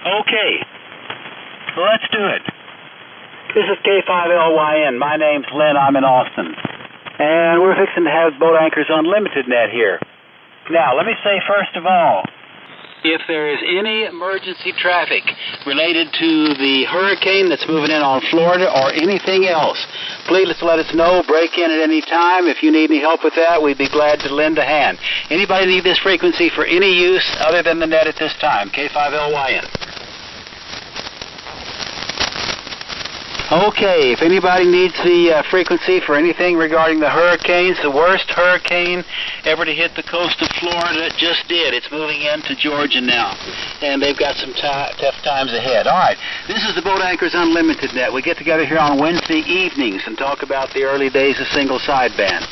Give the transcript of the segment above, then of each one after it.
Okay, let's do it. This is K5LYN. My name's Lynn. I'm in Austin. And we're fixing to have Boat Anchors Unlimited net here. Now, let me say first of all, if there is any emergency traffic related to the hurricane that's moving in on Florida or anything else, please let us know. Break in at any time. If you need any help with that, we'd be glad to lend a hand. Anybody need this frequency for any use other than the net at this time? K5LYN. Okay, if anybody needs the frequency for anything regarding the hurricanes, the worst hurricane ever to hit the coast of Florida just did. It's moving into Georgia now, and they've got some tough times ahead. All right, this is the Boat Anchors Unlimited net. We get together here on Wednesday evenings and talk about the early days of single sideband.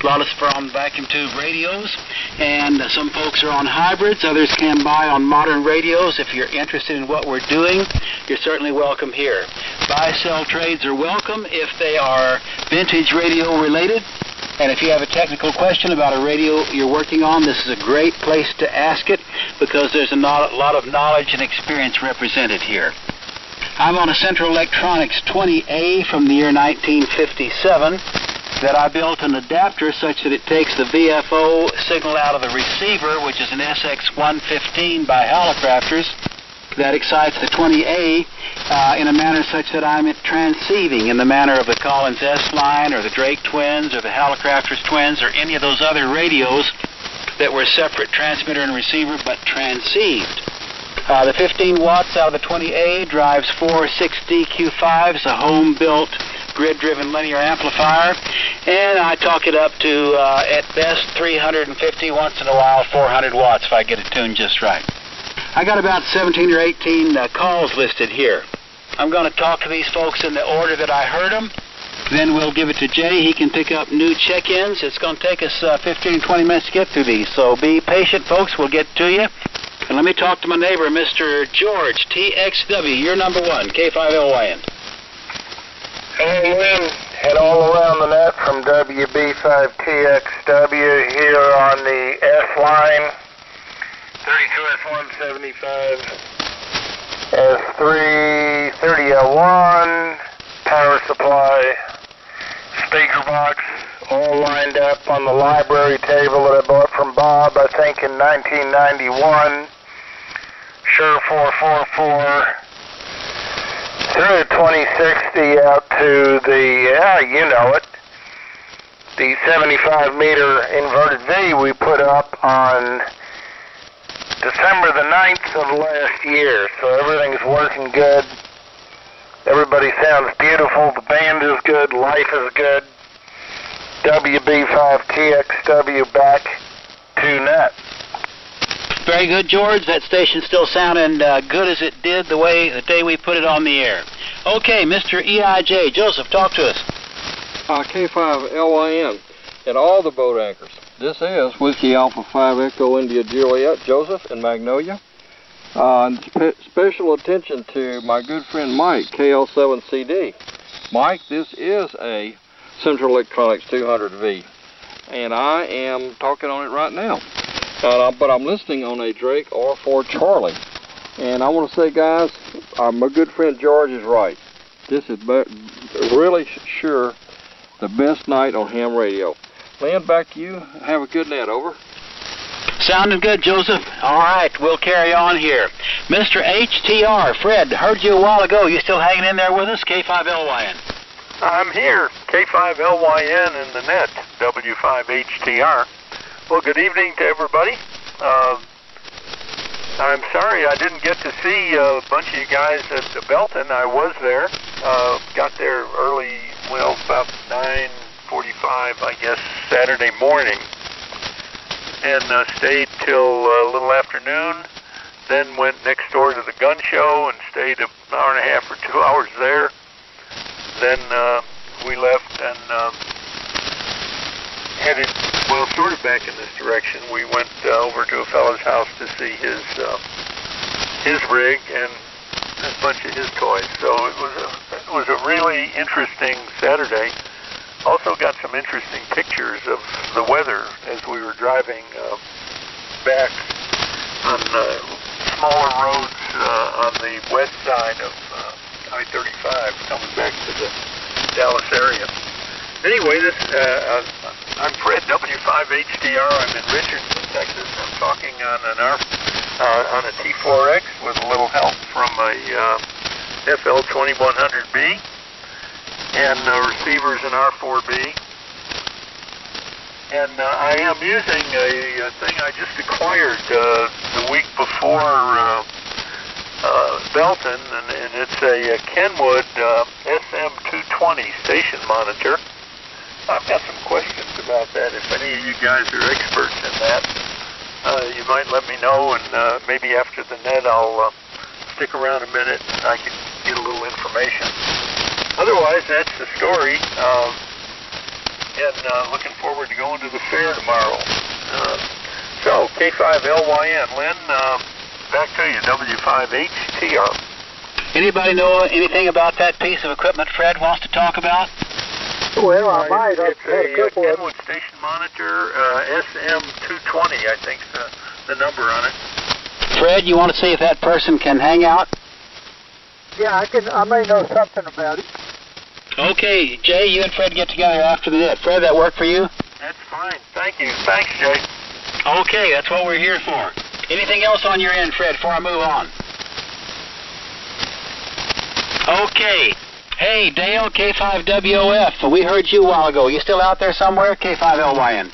A lot of us are on vacuum tube radios, and some folks are on hybrids. Others can buy on modern radios. If you're interested in what we're doing, you're certainly welcome here. Buy-sell trades are welcome if they are vintage radio related. And if you have a technical question about a radio you're working on, this is a great place to ask it because there's a lot of knowledge and experience represented here. I'm on a Central Electronics 20A from the year 1957. That I built an adapter such that it takes the VFO signal out of the receiver, which is an SX115 by Hallicrafters, that excites the 20A in a manner such that I'm transceiving in the manner of the Collins S-Line or the Drake Twins or the Hallicrafters Twins or any of those other radios that were separate transmitter and receiver but transceived. The 15 watts out of the 20A drives 4 6DQ5s, a home-built grid-driven linear amplifier, and I talk it up to, at best, 350, once in a while, 400 watts if I get it tuned just right. I got about 17 or 18 calls listed here. I'm going to talk to these folks in the order that I heard them. Then we'll give it to Jay. He can pick up new check-ins. It's going to take us 15 20 minutes to get through these, so be patient, folks. We'll get to you. And let me talk to my neighbor, Mr. George, TXW. You're number one, K5LYN. Hey, Lynn, head all around the net from WB5TXW here on the S-Line, 32S175, S3, 30L1, power supply, speaker box, all lined up on the library table that I bought from Bob, I think in 1991, Shure 444. Through 2060 out to the, you know it, the 75-meter inverted V we put up on December the 9th of last year. So everything's working good. Everybody sounds beautiful. The band is good. Life is good. WB5TXW back to net. Very good, George. That station's still sounding good as it did the day we put it on the air. Okay, Mr. EIJ. Joseph, talk to us. K5LYN and all the boat anchors. This is Whiskey Alpha 5 Echo India Juliet, Joseph in Magnolia. Special attention to my good friend Mike, KL7CD. Mike, this is a Central Electronics 200V, and I am talking on it right now. But I'm listening on a Drake R4 Charlie. And I want to say, guys, my good friend George is right. This is really sure the best night on ham radio. Lynn, back to you. Have a good night. Over. Sounding good, Joseph. All right, we'll carry on here. Mr. HTR, Fred, heard you a while ago. You still hanging in there with us? K5LYN. I'm here. K5LYN in the net. W5HTR. Well, good evening to everybody. I'm sorry I didn't get to see a bunch of you guys at Belton. I was there. Got there early, well, about 9:45, I guess, Saturday morning. And stayed till a little afternoon. Then went next door to the gun show and stayed an hour and a half or 2 hours there. Then we left and headed, well, sort of back in this direction. We went over to a fellow's house to see his rig and a bunch of his toys. So it was a really interesting Saturday. Also got some interesting pictures of the weather as we were driving back on smaller roads on the west side of I-35 coming back to the Dallas area. Anyway, I'm Fred, W5HDR. I'm in Richardson, Texas. I'm talking on a T4X with a little help from a FL2100B and receivers in R4B. And I am using a thing I just acquired the week before Belton, and it's a Kenwood SM220 station monitor. I've got some questions about that. If any of you guys are experts in that, you might let me know, and maybe after the net I'll stick around a minute and I can get a little information. Otherwise, that's the story, and looking forward to going to the fair tomorrow. So, K5LYN. Lynn, back to you, W5HTR. Anybody know anything about that piece of equipment Fred wants to talk about? Well, I might. It's a Kenwood station monitor, SM220, I think, the number on it. Fred, you want to see if that person can hang out? Yeah, I may know something about it. Okay, Jay, you and Fred get together after the net. Fred, that work for you? That's fine. Thank you. Thanks, Jay. Okay, that's what we're here for. Anything else on your end, Fred, before I move on? Okay. Hey, Dale, K5WOF. We heard you a while ago. You still out there somewhere? K5LYN.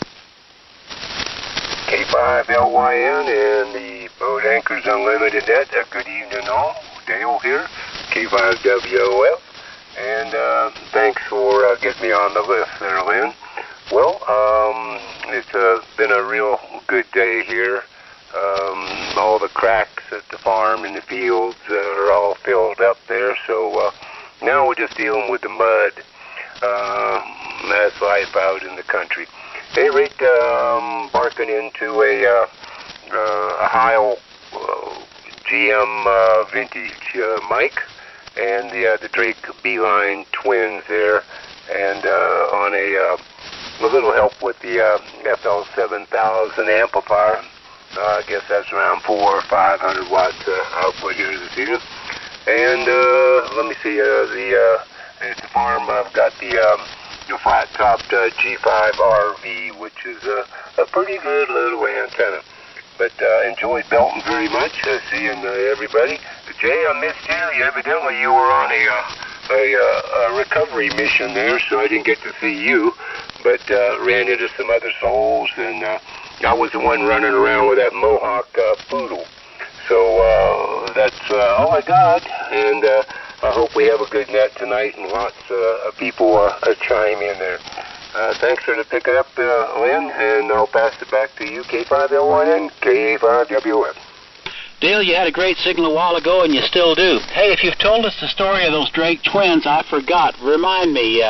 K5LYN and the Boat Anchors Unlimited Net. Good evening all. Dale here, K5WOF. And thanks for getting me on the list there, Lynn. Well, it's been a real good day here. All the cracks at the farm and the fields are all filled up there, so now we're just dealing with the mud. That's life out in the country. Hey, Rick, barking into a Heil GM vintage Mike and the Drake Beeline twins there, and on a little help with the FL7000 amplifier. I guess that's around 400 or 500 watts output here this evening. And let me see, at the farm I've got the flat-topped G5 RV, which is a pretty good little antenna. But enjoyed Belton very much, seeing everybody. Jay, I missed you. Evidently you were on a recovery mission there, so I didn't get to see you, but ran into some other souls, and I was the one running around with that Mohawk poodle. So that's all I got, and I hope we have a good net tonight and lots of people chime in there. Thanks for picking up, Lynn, and I'll pass it back to you, K5LYN and K5WF. Dale, you had a great signal a while ago, and you still do. Hey, if you've told us the story of those Drake twins, I forgot. Remind me,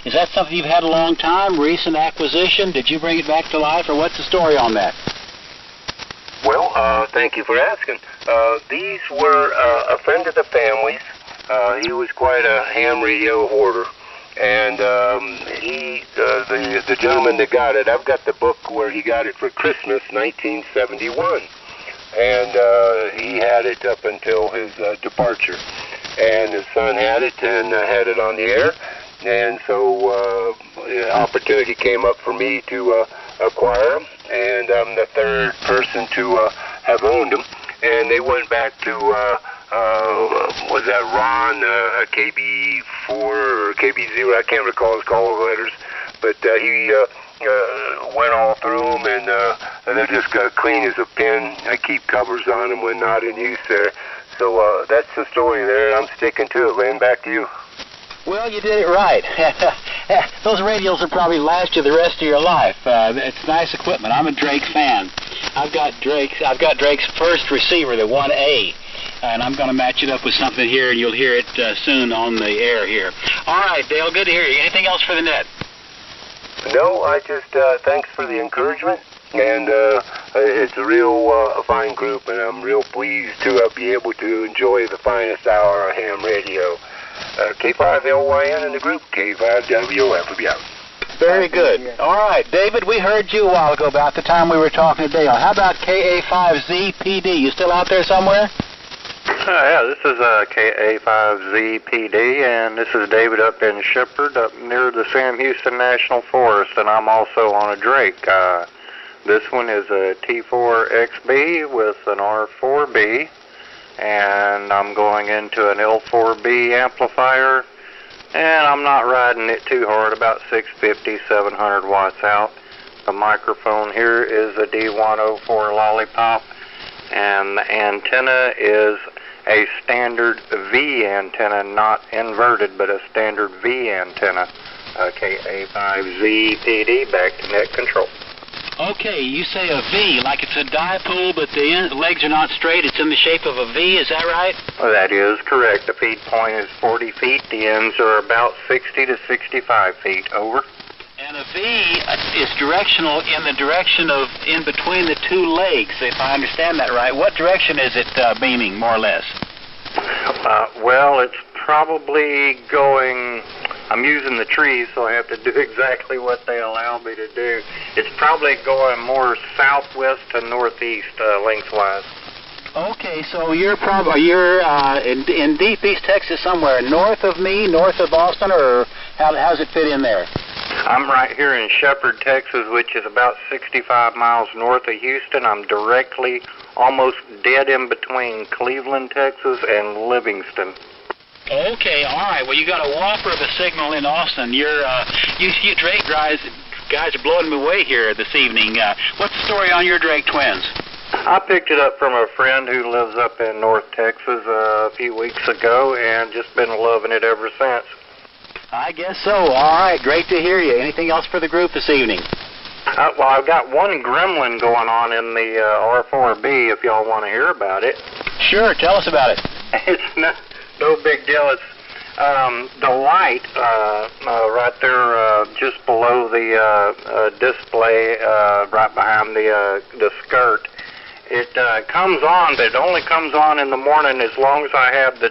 is that something you've had a long time, recent acquisition? Did you bring it back to life, or what's the story on that? Well, thank you for asking. These were a friend of the family's. He was quite a ham radio hoarder. And the gentleman that got it, I've got the book where he got it for Christmas, 1971. And he had it up until his departure. And his son had it and had it on the air. And so the opportunity came up for me to acquire them. And I'm the third person to have owned them. And they went back to, was that Ron, KB4 or KB0? I can't recall his call letters. But he went all through them, and they're just clean as a pin. I keep covers on them when not in use there. So that's the story there. I'm sticking to it, Lynn. Back to you. Well, you did it right. Those radios will probably last you the rest of your life. It's nice equipment. I'm a Drake fan. I've got Drake's first receiver, the 1A, and I'm going to match it up with something here, and you'll hear it soon on the air here. All right, Dale, good to hear you. Anything else for the net? No, I just thanks for the encouragement, and it's a real fine group, and I'm real pleased to be able to enjoy the finest hour of ham radio. K5LYN in the group, K5WF will be out. Very good. All right, David, we heard you a while ago about the time we were talking to Dale. How about KA5ZPD? You still out there somewhere? Yeah, this is KA5ZPD, and this is David up in Shepherd, up near the Sam Houston National Forest, and I'm also on a Drake. This one is a T4XB with an R4B, and I'm going into an L4B amplifier, and I'm not riding it too hard, about 650, 700 watts out. The microphone here is a D104 Lollipop, and the antenna is a standard V antenna, not inverted, but a standard V antenna. KA5ZPD, back to net control. Okay, you say a V, like it's a dipole, but the legs are not straight. It's in the shape of a V, is that right? That is correct. The feed point is 40 feet. The ends are about 60 to 65 feet. Over. And a V is directional in the direction of in between the two legs, if I understand that right. What direction is it beaming, more or less? Well, it's probably going... I'm using the trees, so I have to do exactly what they allow me to do. It's probably going more southwest to northeast lengthwise. Okay, so you're in deep East Texas somewhere, north of me, north of Austin, or how's it fit in there? I'm right here in Shepherd, Texas, which is about 65 miles north of Houston. I'm directly, almost dead in between Cleveland, Texas, and Livingston. Okay, all right. Well, you got a whopper of a signal in Austin. You Drake guys are blowing me away here this evening. What's the story on your Drake twins? I picked it up from a friend who lives up in North Texas a few weeks ago, and just been loving it ever since. I guess so. All right, great to hear you. Anything else for the group this evening? Well, I've got one gremlin going on in the R4B, if y'all want to hear about it. Sure, tell us about it. It's no big deal. It's the light right there just below the display, right behind the skirt. It comes on, but it only comes on in the morning as long as I have the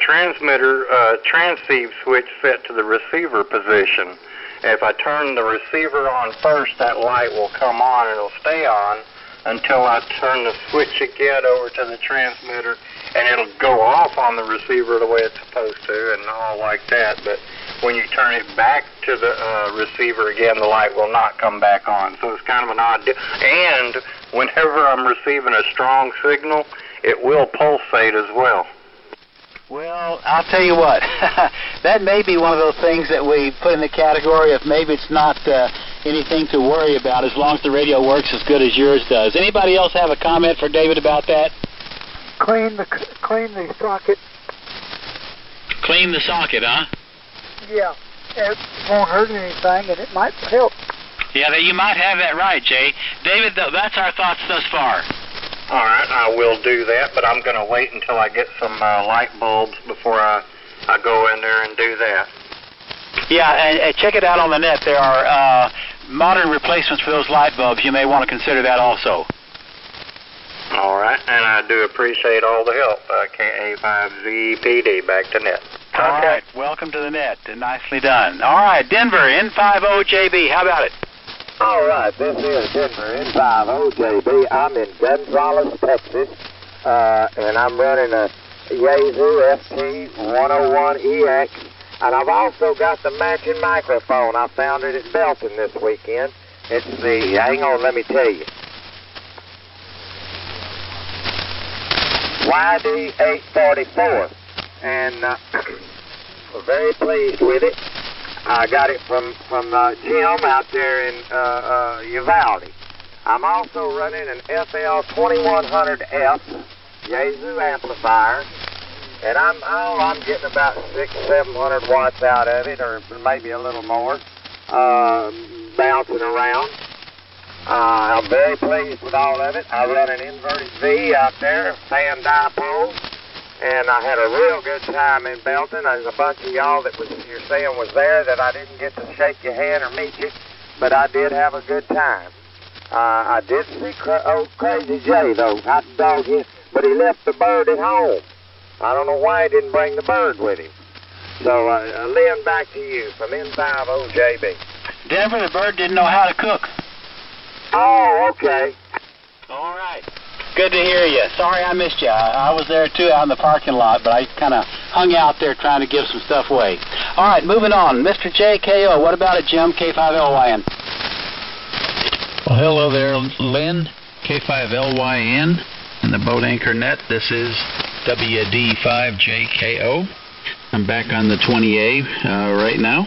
transmitter transceive switch set to the receiver position. If I turn the receiver on first, that light will come on and it'll stay on until I turn the switch again over to the transmitter, and it'll go off on the receiver the way it's supposed to and all like that. But when you turn it back to the receiver again, the light will not come back on. So it's kind of an odd deal. And whenever I'm receiving a strong signal, it will pulsate as well. Well, I'll tell you what, that may be one of those things that we put in the category of maybe it's not anything to worry about as long as the radio works as good as yours does. Anybody else have a comment for David about that? Clean the socket. Clean the socket, huh? Yeah, it won't hurt anything, and it might help. Yeah, you might have that right, Jay. David, that's our thoughts thus far. All right, I will do that, but I'm going to wait until I get some light bulbs before I go in there and do that. Yeah, and check it out on the net. There are modern replacements for those light bulbs. You may want to consider that also. All right, and I do appreciate all the help. KA5ZPD, back to net. All right, welcome to the net. Nicely done. All right, Denver, N50JB, how about it? All right, this is Denver N50JB. I'm in Gonzales, Texas, and I'm running a Yaesu FT101EX, and I've also got the matching microphone. I found it at Belton this weekend. It's the, hang on, let me tell you, YD844, and we're very pleased with it. I got it from Jim out there in Uvalde. I'm also running an FL2100F Yaesu amplifier, and I'm getting about 600-700 watts out of it, or maybe a little more, bouncing around. I'm very pleased with all of it. I run an inverted V out there, fan dipole. And I had a real good time in Belton. There's a bunch of y'all that you're saying was there that I didn't get to shake your hand or meet you, but I did have a good time. I did see old Crazy Jay, though. Hot dog him, but he left the bird at home. I don't know why he didn't bring the bird with him. So, Lynn, back to you from N50JB. Denver, the bird didn't know how to cook. Oh, okay. All right. Good to hear you. Sorry I missed you. I was there too out in the parking lot, but I kind of hung out there trying to give some stuff away. All right, moving on. Mr. JKO, what about it, Jim? K5LYN. Well, hello there, Lynn. K5LYN and the Boat Anchor Net. This is WD5JKO. I'm back on the 20A right now.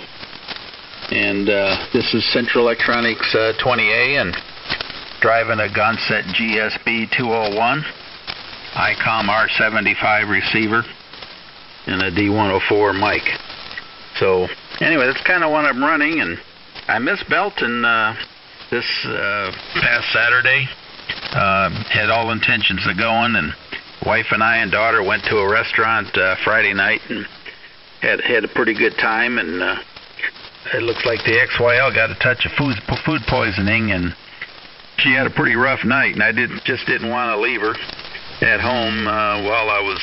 And this is Central Electronics 20A and driving a Gonset GSB 201 ICOM R75 receiver and a D104 mic. So anyway, that's kind of what I'm running, and I missed Belton this past Saturday. Had all intentions of going, and wife and I and daughter went to a restaurant Friday night and had a pretty good time, and it looks like the XYL got a touch of food poisoning, and she had a pretty rough night, and I just didn't want to leave her at home while I was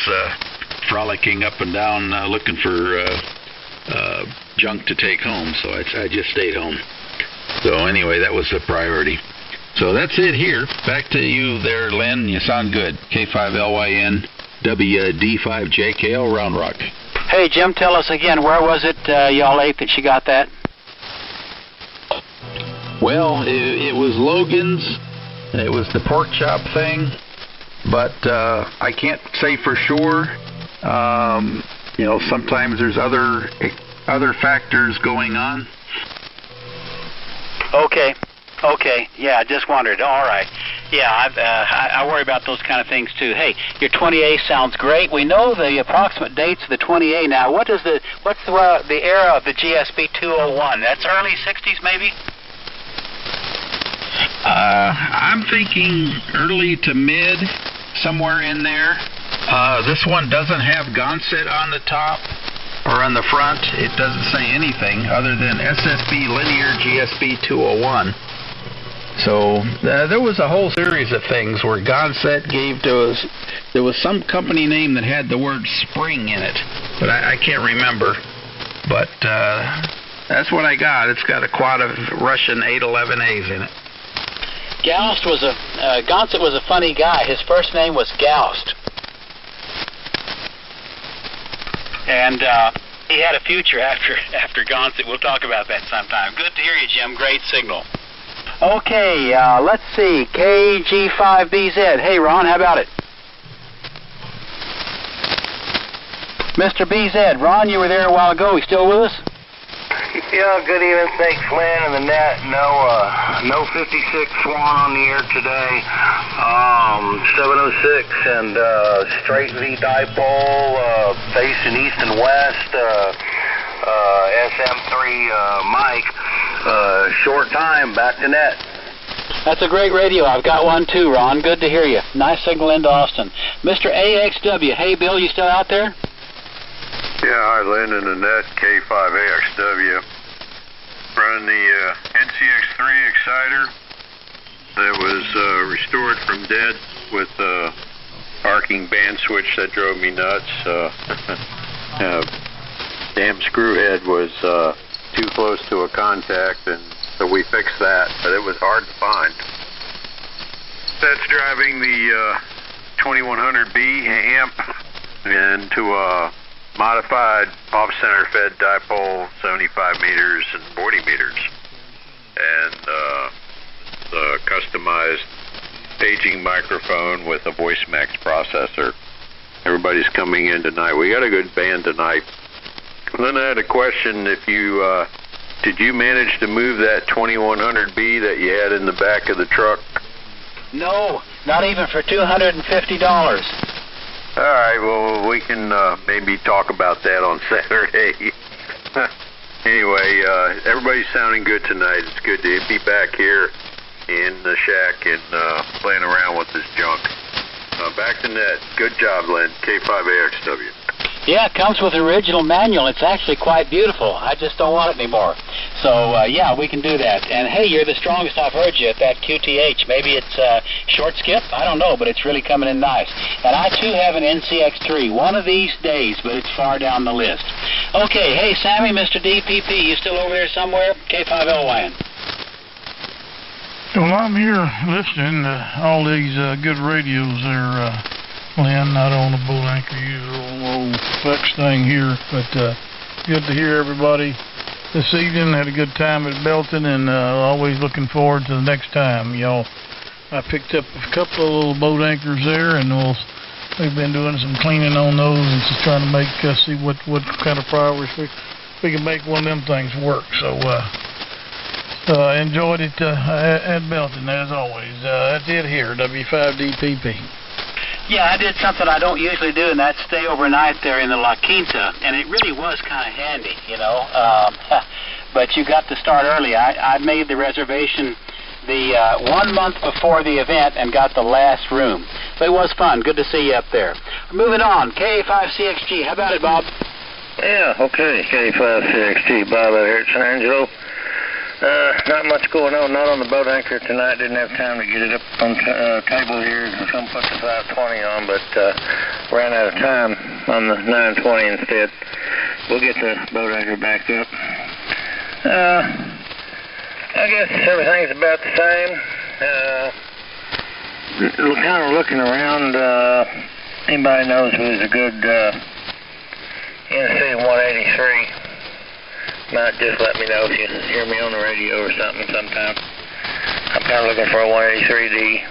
frolicking up and down looking for junk to take home, so I just stayed home. So anyway, that was a priority. So that's it here. Back to you there, Lynn. You sound good. K5LYN, WD5JKO, Round Rock. Hey, Jim, tell us again, where was it y'all ate that she got that? Well, it was Logan's. It was the pork chop thing, but I can't say for sure. You know, sometimes there's other factors going on. Okay, yeah, I just wondered. All right. Yeah, I worry about those kind of things too. Hey, your 20A sounds great. We know the approximate dates of the 20A now. What's the era of the GSB 201? That's early 60s maybe? I'm thinking early to mid, somewhere in there. This one doesn't have Gonset on the top or on the front. It doesn't say anything other than SSB Linear GSB 201. So there was a whole series of things where Gonset gave to us. There was some company name that had the word spring in it, but I can't remember. But that's what I got. It's got a quad of Russian 811As in it. Gonset was a funny guy. His first name was Gaust. And he had a future after Gonset. We'll talk about that sometime. Good to hear you, Jim. Great signal. Okay, let's see. KG5BZ. Hey, Ron, how about it? Mr. BZ. Ron, you were there a while ago. You still with us? Yeah, good evening. Thanks, Lynn and the net. No 56 Swan on the air today. 706 and straight V dipole, facing east and west. SM3 mic. Short time, back to net. That's a great radio. I've got one too, Ron. Good to hear you. Nice signal into Austin. Mr. AXW. Hey, Bill, you still out there? Yeah, hi, Lynn and the net, K5AXW. Running the NCX3 exciter that was restored from dead with a arcing band switch that drove me nuts. Damn screw head was too close to a contact, and so we fixed that, but it was hard to find. That's driving the 2100B amp into a modified off-center fed dipole, 75 meters and 40 meters, and the customized paging microphone with a VoiceMax processor. Everybody's coming in tonight. We got a good band tonight. Then I had a question. If you did you manage to move that 2100B that you had in the back of the truck? No, not even for $250. All right, well, we can maybe talk about that on Saturday. Anyway, everybody's sounding good tonight. It's good to be back here in the shack and playing around with this junk. Back to net. Good job, Len. K5AXW. Yeah, it comes with the original manual. It's actually quite beautiful. I just don't want it anymore. So, yeah, we can do that. And, hey, you're the strongest I've heard you at that QTH. Maybe it's short skip? I don't know, but it's really coming in nice. And I, too, have an NCX3 one of these days, but it's far down the list. Okay, hey, Sammy, Mr. DPP, you still over there somewhere? K5LYN. Well, I'm here listening to all these good radios there, Lynn, not on the boat anchor usual old flex thing here, but good to hear everybody this evening. Had a good time at Belton, and always looking forward to the next time, y'all. I picked up a couple of little boat anchors there, and we've been doing some cleaning on those and just trying to make see what kind of progress we can make one of them things work. So enjoyed it at Belton as always. That's it here, W5DPP. Yeah, I did something I don't usually do, and that's stay overnight there in the La Quinta, and it really was kind of handy, you know. But you got to start early. I made the reservation the 1 month before the event and got the last room. But it was fun. Good to see you up there. Moving on, K5CXG. How about it, Bob? Yeah, okay. K5CXG, Bob out here at San Angelo. Not much going on. Not on the boat anchor tonight. Didn't have time to get it up on table here. I was going to put the 520 on, but ran out of time on the 920 instead. We'll get the boat anchor back up. I guess everything's about the same. Kind of looking around. Anybody knows who's a good NC 183? Might just let me know if you hear me on the radio or something sometime. I'm kind of looking for a 183D.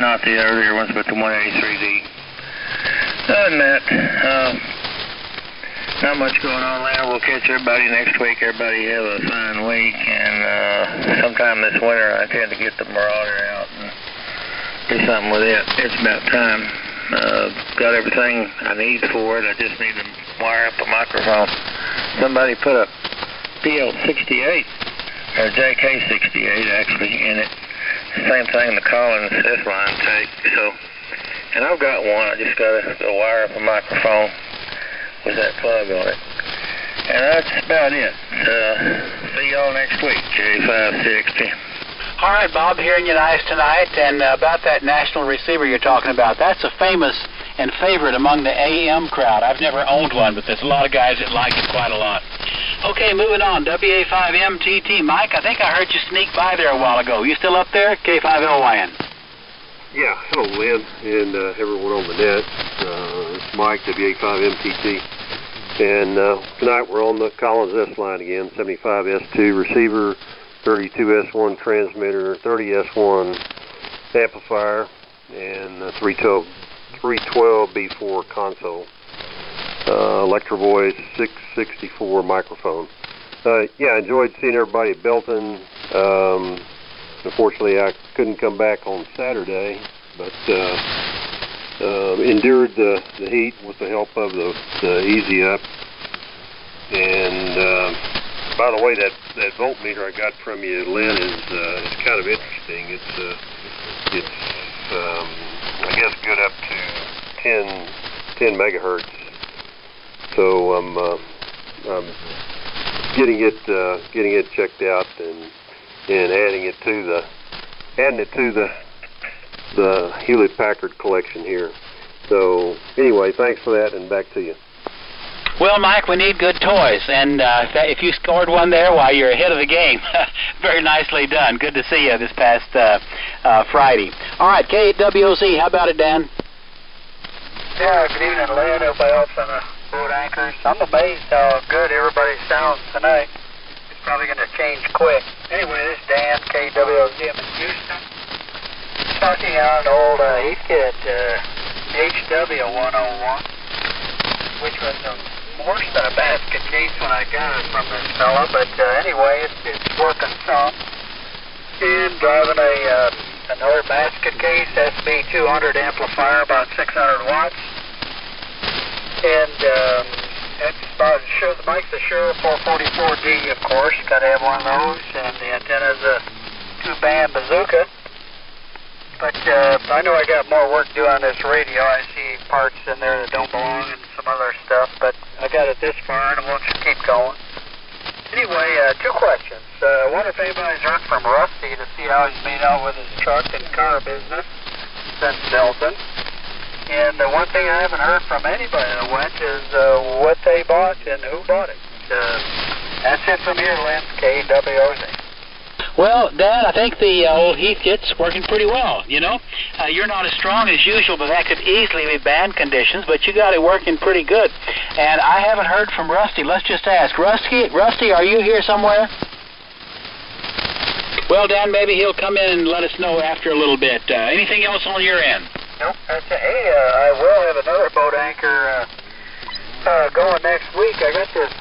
Not the earlier ones, but the 183D. Other than that, not much going on there. We'll catch everybody next week. Everybody have a fine week. And sometime this winter, I tend to get the Marauder out and do something with it. It's about time. Got everything I need for it. I just need to wire up a microphone. Somebody put a PL68 or JK68 actually in it. Same thing the Collins S-line tape. So, and I've got one. I just got to wire up a microphone with that plug on it. And that's about it. See y'all next week, K560. All right, Bob, hearing you nice tonight, and about that national receiver you're talking about, that's a famous and favorite among the AM crowd. I've never owned one, but there's a lot of guys that like it quite a lot. Okay, moving on, WA5MTT. Mike, I think I heard you sneak by there a while ago. You still up there, K5LYN? Yeah, hello, Lynn, and everyone on the net. It's Mike, WA5MTT. And tonight we're on the Collins S-line again, 75S2 receiver, 32S1 transmitter, 30S1 amplifier, and 312B4 console. Electro Voice 664 microphone. Yeah, I enjoyed seeing everybody at Belton. Unfortunately, I couldn't come back on Saturday, but endured the heat with the help of the Easy Up. And by the way, that voltmeter I got from you, Lynn, is kind of interesting. It's I guess good up to 10 megahertz. So I'm getting it checked out and adding it to the Hewlett Packard collection here. So anyway, thanks for that, and back to you. Well, Mike, we need good toys, and if you scored one there, why, you're ahead of the game. Very nicely done. Good to see you this past Friday. All right, KWOZ, how about it, Dan? Yeah, good evening, Lynn. Everybody else on the boat anchors. I'm amazed how good everybody sounds tonight. It's probably going to change quick. Anyway, this is Dan, KWOZ. I'm in Houston. Talking on an old Heathkit HW101, which was worse than a basket case when I got it from this fella, but anyway, it's working some. And driving another basket case, SB200 amplifier, about 600 watts. And it's about the mic's a Shure 444D, of course. Got to have one of those. And the antenna's a 2-band bazooka. But I know I got more work to do on this radio. I see parts in there that don't belong and some other stuff, but I got it this far and I want to keep going. Anyway, 2 questions. I wonder if anybody's heard from Rusty to see how he's made out with his truck and car business since Belton. And one thing I haven't heard from anybody that went is what they bought and who bought it. That's it from here, Lynn, KWOZ. Well, Dad, I think the old Heathkit's working pretty well, you know. You're not as strong as usual, but that could easily be band conditions, but you got it working pretty good. And I haven't heard from Rusty. Let's just ask. Rusty, are you here somewhere? Well, Dan, maybe he'll come in and let us know after a little bit. Anything else on your end? Nope, that's it. Hey, I will have another boat anchor going next week. I got this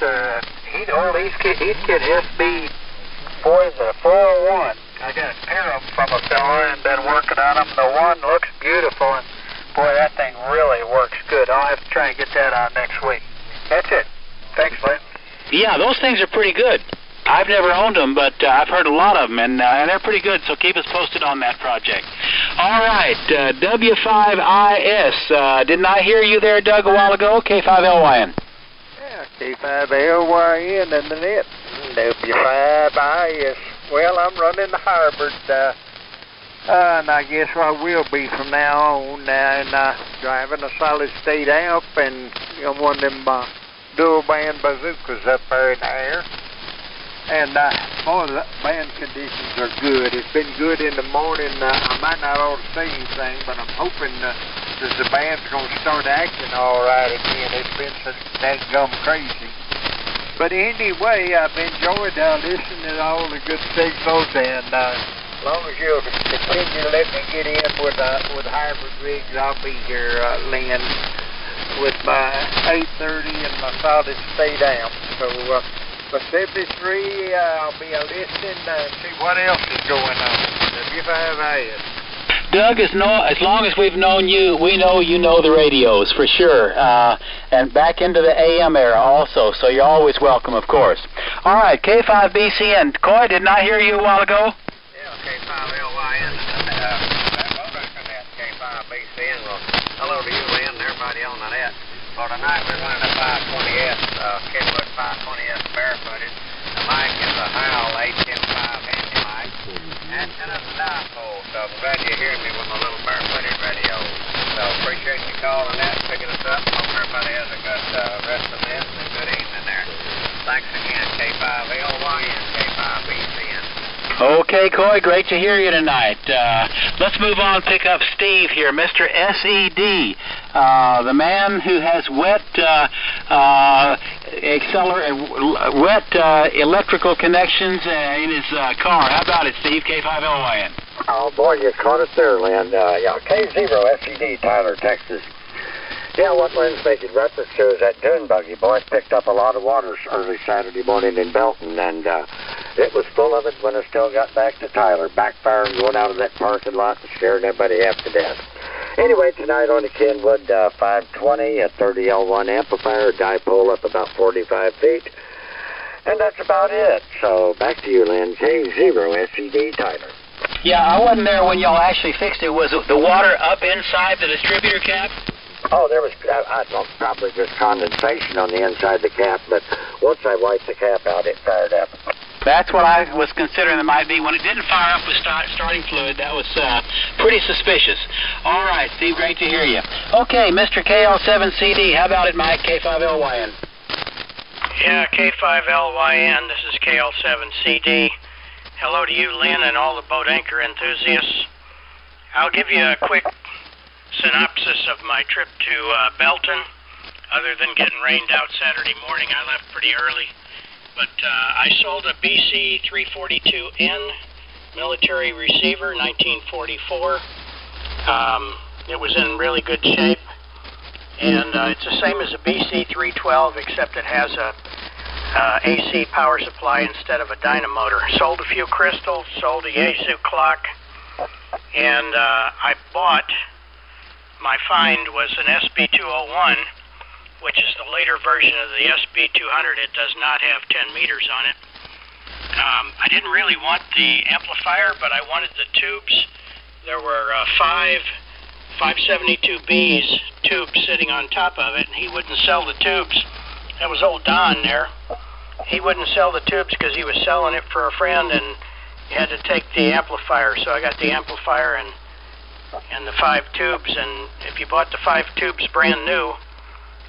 old Heathkit SB 401. I got a pair of them from a fella and been working on them. The one looks beautiful, and boy, that thing really works good. I'll have to try and get that on next week. That's it. Thanks, Lynn. Yeah, those things are pretty good. I've never owned them, but I've heard a lot of them, and they're pretty good, so keep us posted on that project. All right, W5IS. Didn't I hear you there, Doug, a while ago? K5LYN. Yeah, K5LYN in the net. W5IS. Well, I'm running the Harvard, and I guess I will be from now on. And driving a solid-state amp and one of them dual-band bazookas up there in the air. And boy, the band conditions are good. It's been good in the morning. I might not ought to say anything, but I'm hoping that the band's going to start acting all right again. It's been so dadgum crazy. But anyway, I've enjoyed listening to all the good signals, and as long as you'll continue to let me get in with Harvard rigs, I'll be here, Lynn, with my 830 and my solid-state amp. So, for 73, I'll be listening and see what else is going on. W5IS. Doug, as long as we've known you, we know you know the radios, for sure. And back into the AM era also, so you're always welcome, of course. All right, K5BCN. Coy, didn't I hear you a while ago? Yeah, K5LYN. K5BCN. Well, hello to you, Lynn, and everybody on the net. For tonight, we're running a 520S, Kenwood 520S barefooted. The mic is a Heil 810.5 handy mic. And it's a dipole, so I'm glad you're hearing me with my little barefooted radio. So appreciate you calling that, picking us up. Hope everybody has a good rest of this and a good evening there. Thanks again, K5LYN, K5BCN. Okay, Coy, great to hear you tonight. Let's move on, pick up Steve here, Mr. SED, the man who has wet electrical connections in his car. How about it, Steve? K5LYN. Oh, boy, you caught it there, Lynn. Yeah, K0SED, Tyler, Texas. Yeah, what Lynn's making reference to is that dune buggy. Boys picked up a lot of water early Saturday morning in Belton, and it was full of it when it still got back to Tyler, backfiring, going out of that parking lot and scaring everybody half to death. Anyway, tonight on the Kenwood 520, a 30L1 amplifier, dipole up about 45 feet, and that's about it. So back to you, Lynn. K0SED, Tyler. Yeah, I wasn't there when y'all actually fixed it. Was the water up inside the distributor cap? Oh, there was, I don't know, probably just condensation on the inside of the cap, but once I wiped the cap out, it fired up. That's what I was considering it might be. When it didn't fire up with starting fluid, that was pretty suspicious. All right, Steve, great to hear you. Okay, Mr. KL7CD, how about it, Mike? K5LYN. Yeah, K5LYN, this is KL7CD. Hello to you, Lynn, and all the boat anchor enthusiasts. I'll give you a quick synopsis of my trip to Belton. Other than getting rained out Saturday morning, I left pretty early. But I sold a BC 342N military receiver, 1944. It was in really good shape. And it's the same as a BC 312, except it has a AC power supply instead of a dynamotor. Sold a few crystals, sold a Yaesu clock, and I bought, my find was an SB201, which is the later version of the SB200. It does not have 10 meters on it. I didn't really want the amplifier, but I wanted the tubes. There were 5 572Bs tubes sitting on top of it, and he wouldn't sell the tubes. That was old Don there. He wouldn't sell the tubes because he was selling it for a friend, and he had to take the amplifier. So I got the amplifier and the 5 tubes, and if you bought the 5 tubes brand new,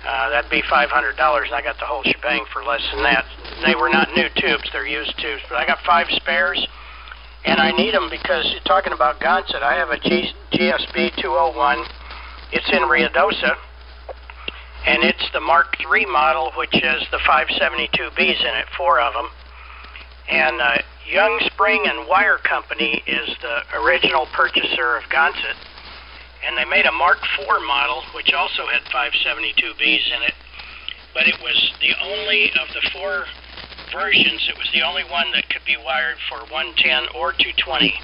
that'd be $500, and I got the whole shebang for less than that. They were not new tubes, they're used tubes, but I got 5 spares, And I need them because you're talking about Gonset. I have a GSB 201. It's in Ruidoso, and it's the Mark III model, which has the 572Bs in it, 4 of them. And Young Spring and Wire Company is the original purchaser of Gonset. And they made a Mark IV model, which also had 572Bs in it. But it was the only of the 4 versions, it was the only one that could be wired for 110 or 220.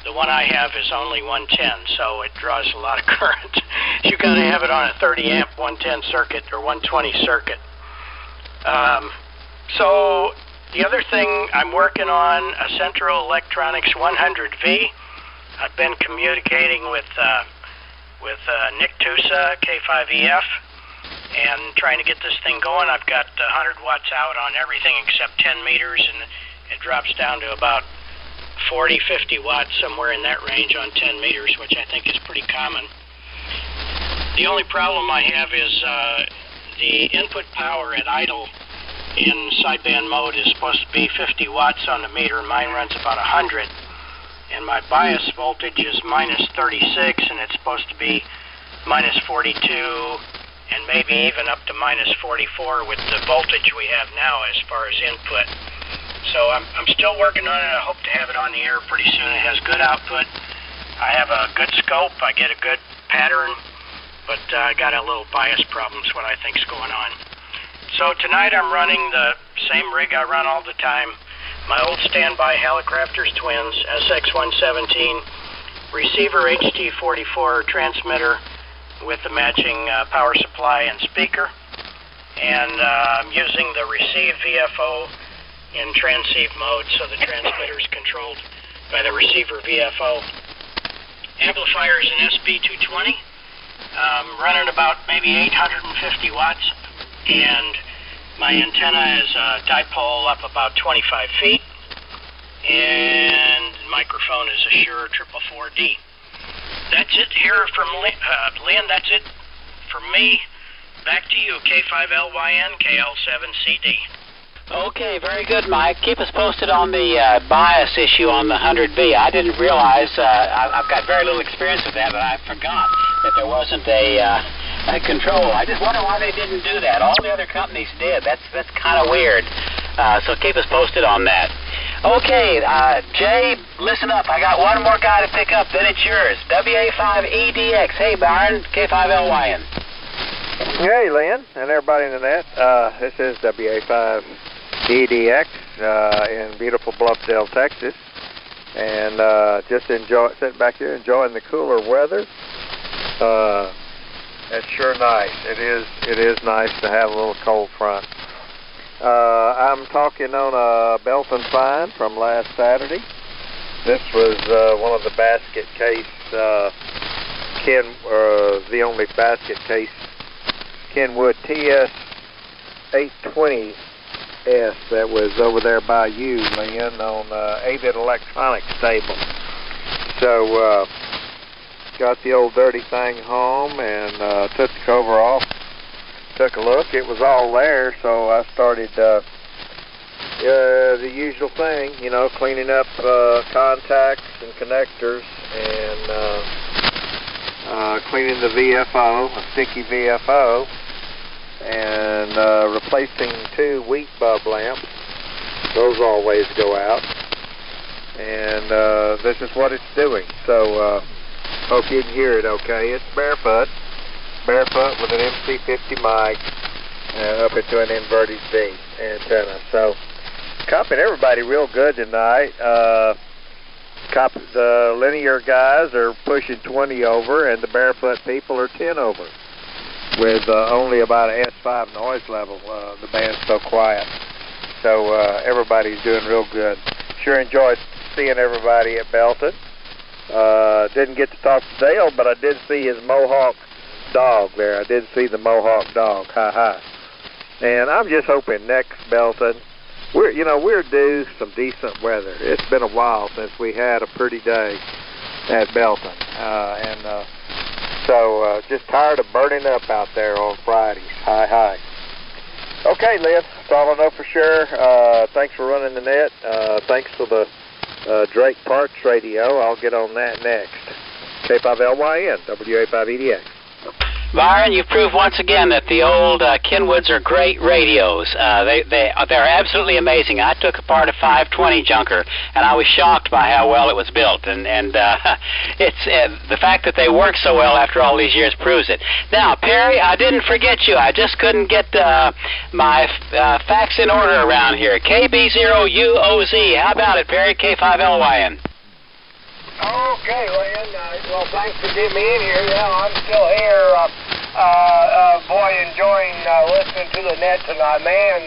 The one I have is only 110, so it draws a lot of current. You got to have it on a 30 amp 110 circuit or 120 circuit. So the other thing, I'm working on a Central Electronics 100V. I've been communicating with Nick Tusa, K5EF, and trying to get this thing going. I've got 100 watts out on everything except 10 meters, and it drops down to about 40, 50 watts, somewhere in that range on 10 meters, which I think is pretty common. The only problem I have is the input power at idle in sideband mode is supposed to be 50 watts on the meter. Mine runs about 100, and my bias voltage is minus 36, and it's supposed to be minus 42, and maybe even up to minus 44 with the voltage we have now as far as input. So I'm still working on it. I hope to have it on the air pretty soon. It has good output. I have a good scope. I get a good pattern, but I got a little bias problems, what I think's going on. So tonight I'm running the same rig I run all the time. My old standby Hallicrafters Twins, SX117, receiver HT44 transmitter with the matching power supply and speaker. And I'm using the receive VFO in transceive mode, so the transmitter is controlled by the receiver VFO. Amplifier is an SB220, running about maybe 850 watts, and my antenna is a dipole up about 25 feet, and microphone is a Shure 444D. That's it here from Lynn. That's it from me. Back to you, K5LYN, KL7CD. Okay, very good, Mike. Keep us posted on the bias issue on the 100V. I didn't realize, I've got very little experience with that, but I forgot that there wasn't a control. I just wonder why they didn't do that. All the other companies did. That's kind of weird. So keep us posted on that. Okay, Jay, listen up. I got one more guy to pick up, then it's yours. WA5EDX. Hey, Byron, K5LYN. Hey, Lynn, and everybody in the net. This is WA5EDX in beautiful Bluffdale, Texas. And just sitting back here enjoying the cooler weather. It's sure nice. It is nice to have a little cold front. I'm talking on a Belton find from last Saturday. This was one of the basket case, the only basket case Kenwood TS820S that was over there by you, Lynn, on Avid Electronics table. So got the old dirty thing home and took the cover off. Took a look. It was all there, so I started the usual thing, you know, cleaning up contacts and connectors and cleaning the VFO, a sticky VFO, and replacing 2 wheat bulb lamps. Those always go out. And this is what it's doing. So hope you can hear it okay. It's barefoot with an MC50 mic up into an inverted V antenna. So copping everybody real good tonight. The linear guys are pushing 20 over, and the barefoot people are 10 over, with only about an S5 noise level. The band's so quiet. So everybody's doing real good. Sure enjoyed seeing everybody at Belton. Didn't get to talk to Dale, but I did see his Mohawk dog there. I did see the Mohawk dog. Ha. And I'm just hoping next Belton, we're due some decent weather. It's been a while since we had a pretty day at Belton. So just tired of burning up out there on Fridays. Hi. Okay, Liv, that's all I know for sure. Thanks for running the net. Thanks for the Drake Parks Radio. I'll get on that next. K5LYN, WA5EDX. Byron, you've proved once again that the old Kenwoods are great radios. They're absolutely amazing. I took apart a 520 junker, and I was shocked by how well it was built. And it's the fact that they work so well after all these years proves it. Now, Perry, I didn't forget you. I just couldn't get my facts in order around here. KB0UOZ. How about it, Perry? K5LYN. Okay, Lynn. Well, thanks for getting me in here. Yeah, I'm still here. Boy, enjoying listening to the net tonight. Man,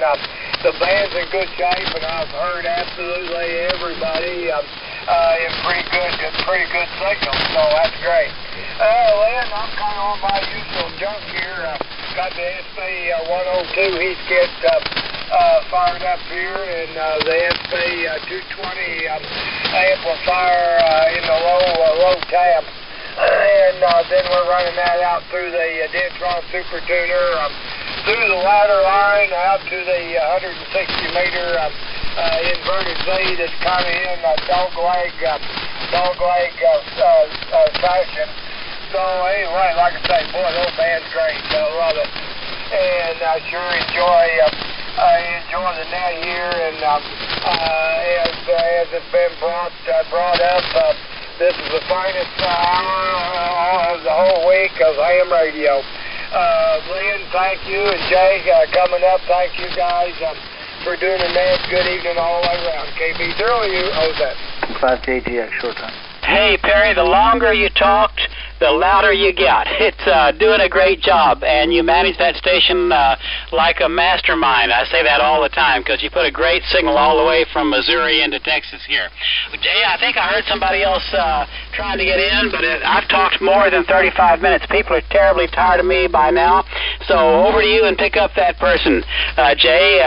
the band's in good shape, and I've heard absolutely everybody in pretty good signal, so that's great. Lynn, I'm kind of on my usual junk here. Got the SP102 heat kit fired up here, and the SP220 amplifier in the low tab. And then we're running that out through the Dentron Super Tuner, through the ladder line out to the 160-meter inverted Z that's kind of in dogleg fashion. So anyway, like I say, boy, those band's great. I love it, and I sure enjoy the net here. And as it's been brought up. This is the finest hour of the whole week of AM radio. Lynn, thank you, and Jay, coming up, thank you guys for doing the net. Good evening all the way around. KB0UOZ. 5JGX, short time. Hey, Perry, the longer you talked, the louder you got. It's doing a great job, and you manage that station like a mastermind. I say that all the time because you put a great signal all the way from Missouri into Texas here. Jay, I think I heard somebody else trying to get in, but I've talked more than 35 minutes. People are terribly tired of me by now, so over to you and pick up that person. Jay,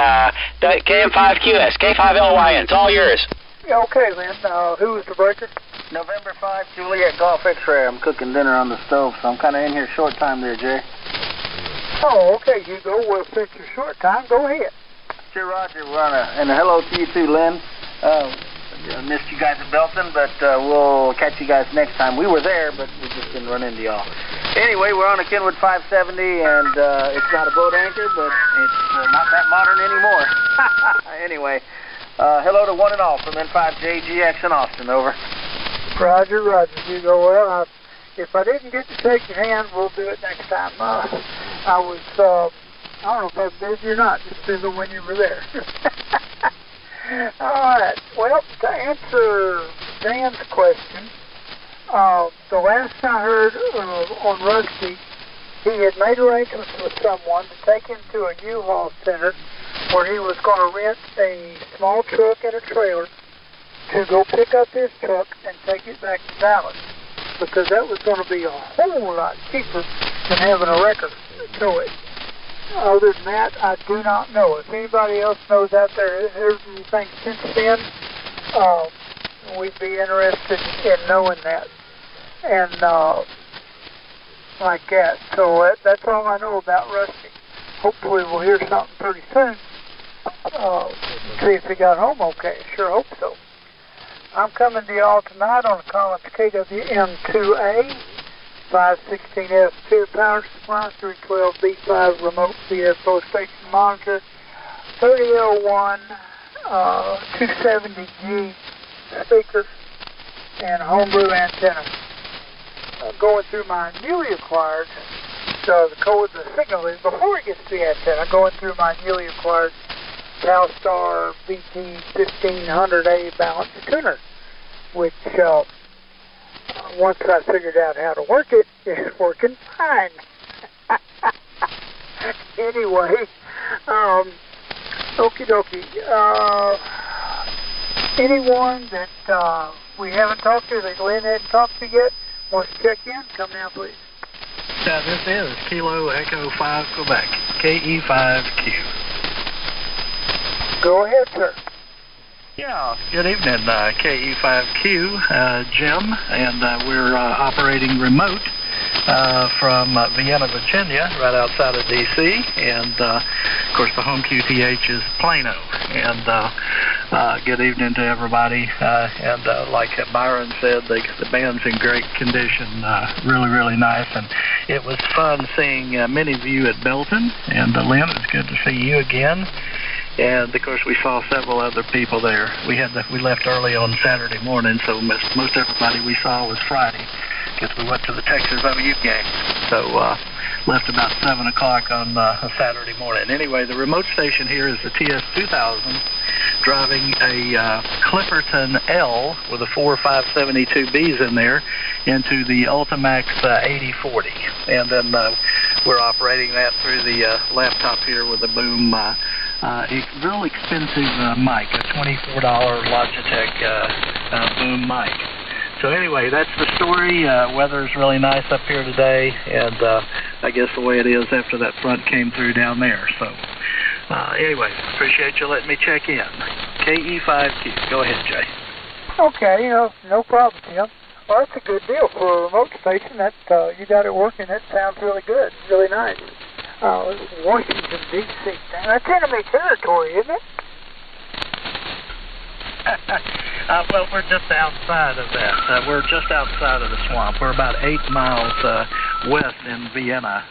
KM5QS, K5LYN, it's all yours. Yeah, okay, Lynn. Who was the breaker? November 5, Juliet Golf X-Ray. I'm cooking dinner on the stove, so I'm kind of in here short time there, Jay. Oh, okay, Hugo. Well, since you're short time, go ahead. Sure, Roger. And a hello to you too, Lynn. Missed you guys at Belton, but we'll catch you guys next time. We were there, but we just didn't run into y'all. Anyway, we're on a Kenwood 570, and it's got a boat anchor, but it's not that modern anymore. Anyway, hello to one and all from N5JGX in Austin, over. Roger, Hugo. Well, if I didn't get to shake your hand, we'll do it next time. I was, I don't know if I was busy or not, just depends on when you were there. All right. Well, to answer Dan's question, the last I heard on Rusty, he had made arrangements with someone to take him to a U-Haul center where he was going to rent a small truck and a trailer to go pick up his truck and take it back to Dallas, because that was going to be a whole lot cheaper than having a wrecker tow it. Other than that, I do not know. If anybody else knows out there anything since then, we'd be interested in knowing that. And like that. So that's all I know about Rusty. Hopefully we'll hear something pretty soon. See if he got home okay. Sure hope so. I'm coming to y'all tonight on the Collins KWM2A, 516F2 power supply, 312B5 remote VSO station monitor, 30L1, 270G speaker, and homebrew antenna. Going through my newly acquired, so the code, the signal is before it gets to the antenna, going through my newly acquired Palstar VT1500A balanced tuner, which once I figured out how to work it, it's working fine. Anyway, okie dokie. Anyone that we haven't talked to, that Lynn hadn't talked to yet, wants to check in, come now, please. This is Kilo Echo 5 Quebec, KE5Q. Go ahead, sir. Yeah, good evening, KE5Q, Jim, and we're operating remote from Vienna, Virginia, right outside of D.C., and of course the home QTH is Plano. And good evening to everybody. And like Byron said, the band's in great condition, really, really nice. And it was fun seeing many of you at Belton. And Lynn, it's good to see you again. And of course, we saw several other people there. We left early on Saturday morning, so most everybody we saw was Friday, because we went to the Texas OU game. So left about 7 o'clock on a Saturday morning. Anyway, the remote station here is the TS2000, driving a Clipperton L with a 4.572Bs in there into the Ultimax 8040, and then we're operating that through the laptop here with a boom. Real expensive mic, a $24 Logitech boom mic. So anyway, that's the story. Weather's really nice up here today, and I guess the way it is after that front came through down there. So anyway, appreciate you letting me check in. KE5Q. Go ahead, Jay. Okay, no problem, Tim. Well, that's a good deal for a remote station. That you got it working. That sounds really good. Really nice. Washington, D.C. That's enemy territory, isn't it? Well, we're just outside of that. We're just outside of the swamp. We're about 8 miles west in Vienna,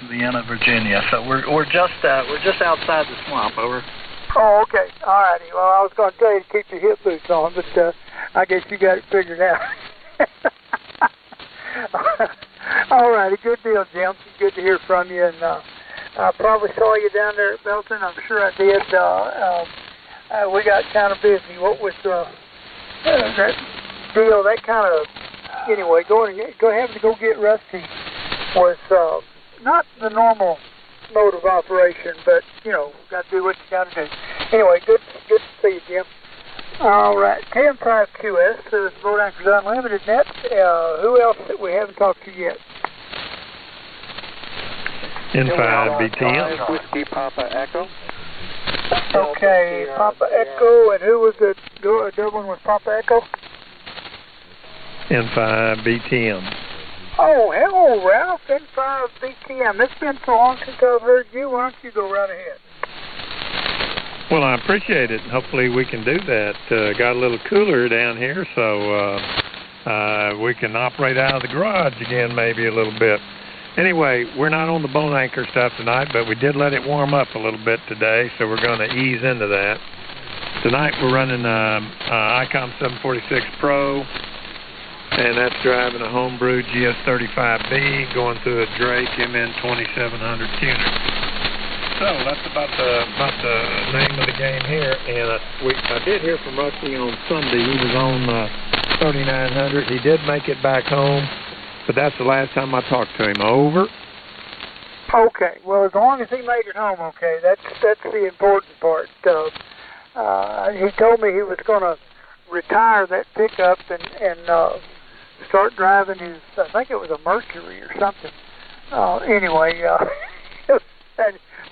Virginia. So we're just outside the swamp. Over. Oh, okay. All righty. Well, I was going to tell you to keep your hip boots on, but I guess you got it figured out. All righty. Good deal, Jim. Good to hear from you. And I probably saw you down there at Belton. I'm sure I did. We got kind of busy. What was that deal? That kind of anyway. Having to go get Rusty was not the normal mode of operation, but got to do what you got to do. Anyway, good to see you, Jim. All right, KM5QS, this is Boat Anchors Unlimited Net. Who else that we haven't talked to yet? N5BTM. Whiskey Papa Echo. Okay, Papa Echo, and who was the Dublin with Papa Echo? N5BTM. Oh, hello, Ralph, N5BTM. It's been so long since I've heard you. Why don't you go right ahead? Well, I appreciate it. Hopefully we can do that. Got a little cooler down here, so we can operate out of the garage again maybe a little bit. Anyway, we're not on the bone anchor stuff tonight, but we did let it warm up a little bit today, so we're going to ease into that. Tonight we're running ICOM 746 Pro, and that's driving a homebrew GS35B going through a Drake MN 2700 tuner. So that's about the name of the game here. And I did hear from Rusty on Sunday. He was on 3900. He did make it back home. But that's the last time I talked to him. Over. Okay. Well, as long as he made it home, okay, that's the important part. He told me he was going to retire that pickup and start driving his, I think it was a Mercury or something. Anyway, as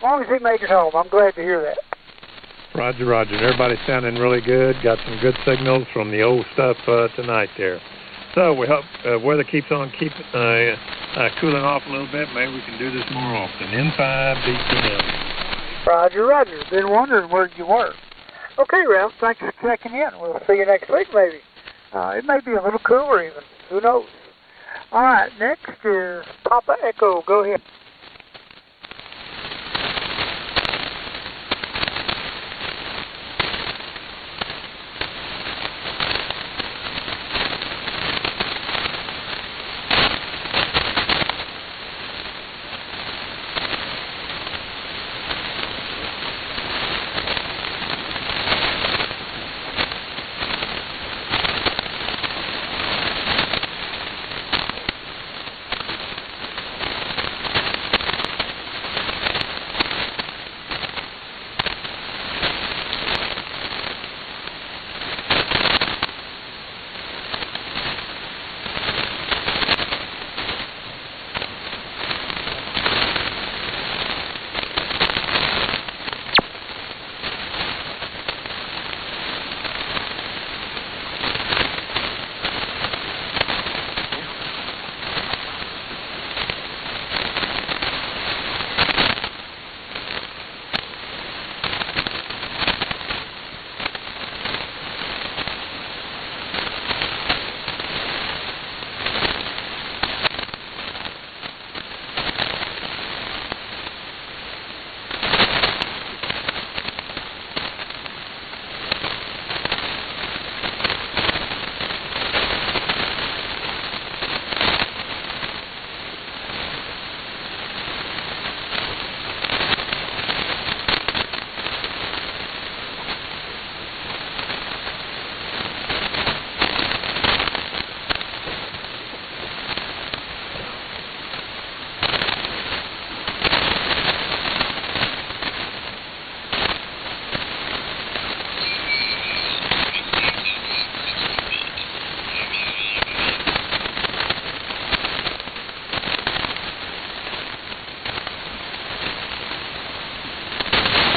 long as he made it home, I'm glad to hear that. Roger, Roger. Everybody's sounding really good. Got some good signals from the old stuff tonight there. So we hope weather keeps on cooling off a little bit. Maybe we can do this more often. N5BTM. Roger, Roger. Been wondering where you were. Okay, Ralph, thanks for checking in. We'll see you next week, maybe. It may be a little cooler even. Who knows? All right, next is Papa Echo. Go ahead.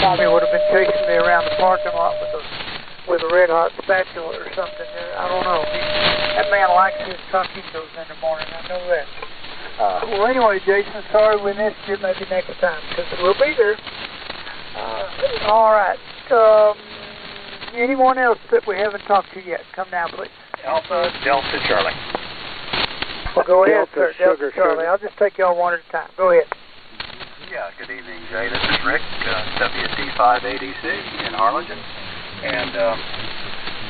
Tommy would have been chasing me around the parking lot with a red hot spatula or something. I don't know. That man likes his taquitos in the morning. I know that. Well, anyway, Jason, sorry we missed you. Maybe next time, because we'll be there. All right. Anyone else that we haven't talked to yet? Come now, please. Alpha Delta Charlie. Well, go ahead, Delta, sir. Sugar, Delta Charlie. I'll just take y'all one at a time. Go ahead. Yeah, good evening, Jay. This is Rick, WT5ADC in Harlingen. And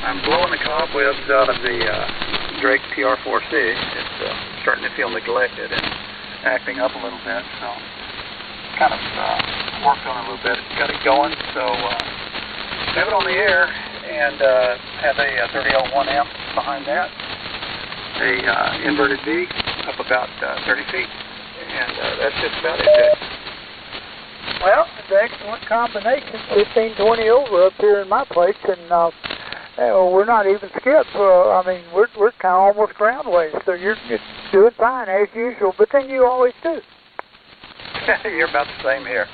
I'm blowing the cobwebs out of the Drake TR4C. It's starting to feel neglected and acting up a little bit. So kind of worked on it a little bit. Got it going. So have it on the air and have a 30L1 amp behind that. A inverted V up about 30 feet. And that's just about it, Jay. Well, it's an excellent combination. 1520 over up here in my place, and we're not even skipped. I mean, we're kind of almost ground waves, so you're doing fine as usual. But then you always do. You're about the same here.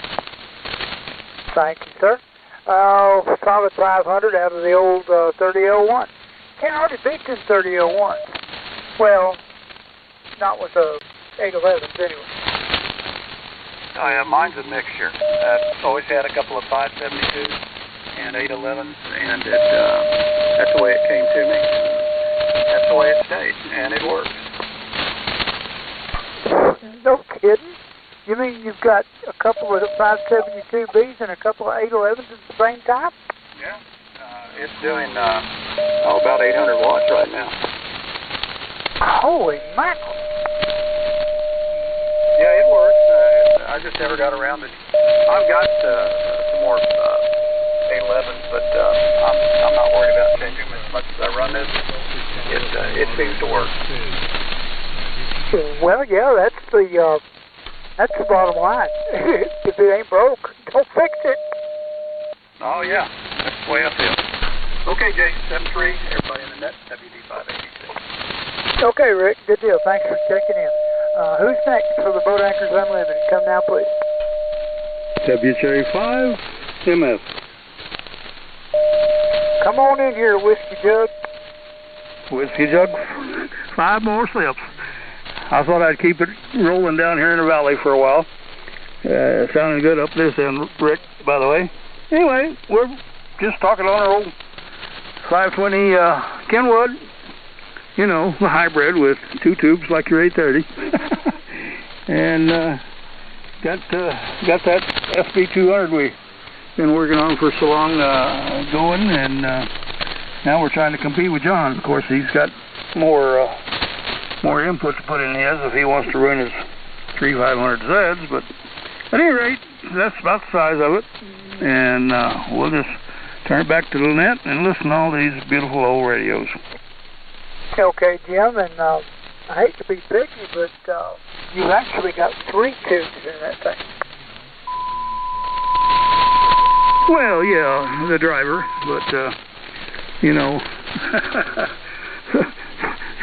Thank you, sir. Solid 500 out of the old 30L1. Can't hardly beat them 30L1s. Well, not with the 811s anyway. Oh, yeah, mine's a mixture. I've always had a couple of 572s and 811s, and that's the way it came to me. That's the way it stayed, and it works. No kidding. You mean you've got a couple of 572Bs and a couple of 811s at the same time? Yeah. It's doing about 800 watts right now. Holy mackerel. Yeah, it works. I just never got around to it. I've got some more 811s, but I'm not worried about changing them as much as I run this. It seems to work. Well, yeah, that's the bottom line. If it ain't broke, don't fix it. Oh, yeah. That's the way I feel. Okay, Jay, 73, everybody in the net, WD586. Okay, Rick, good deal. Thanks for checking in. Who's next for the Boat Anchors Unlimited? Come now, please. WJ5, MF. Come on in here, Whiskey Jug. Whiskey Jug, 5 more slips. I thought I'd keep it rolling down here in the valley for a while. Sounding good up this end, Rick, by the way. Anyway, we're just talking on our old 520 Kenwood. You know, the hybrid with 2 tubes like your 830. And got that SB200 we've been working on for so long going, and now we're trying to compete with John. Of course, he's got more input to put in his if he wants to run his 3500 Zs, but at any rate, that's about the size of it. And we'll just turn it back to the net and listen to all these beautiful old radios. Okay, Jim, and I hate to be picky, but you've actually got 3 tubes in that thing. Well, yeah, the driver, but, you know,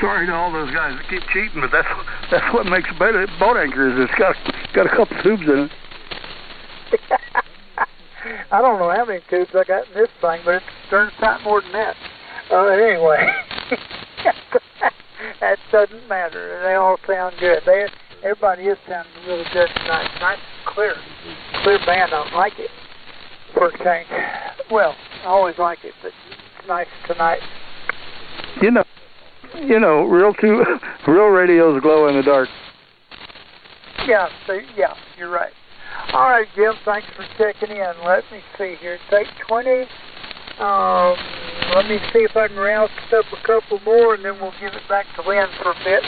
sorry to all those guys that keep cheating, but that's what makes a boat anchor is it's got a couple tubes in it. I don't know how many tubes I got in this thing, but it's darn sight more than that. Anyway, that doesn't matter. They all sound good. Everybody is sounding really good tonight. Nice and clear band. I like it for a change. Well, I always like it, but it's nice tonight. You know, real radios glow in the dark. Yeah, you're right. All right, Jim, thanks for checking in. Let me see here. Take 20. Let me see if I can round up a couple more, and then we'll give it back to Lynn for a bit,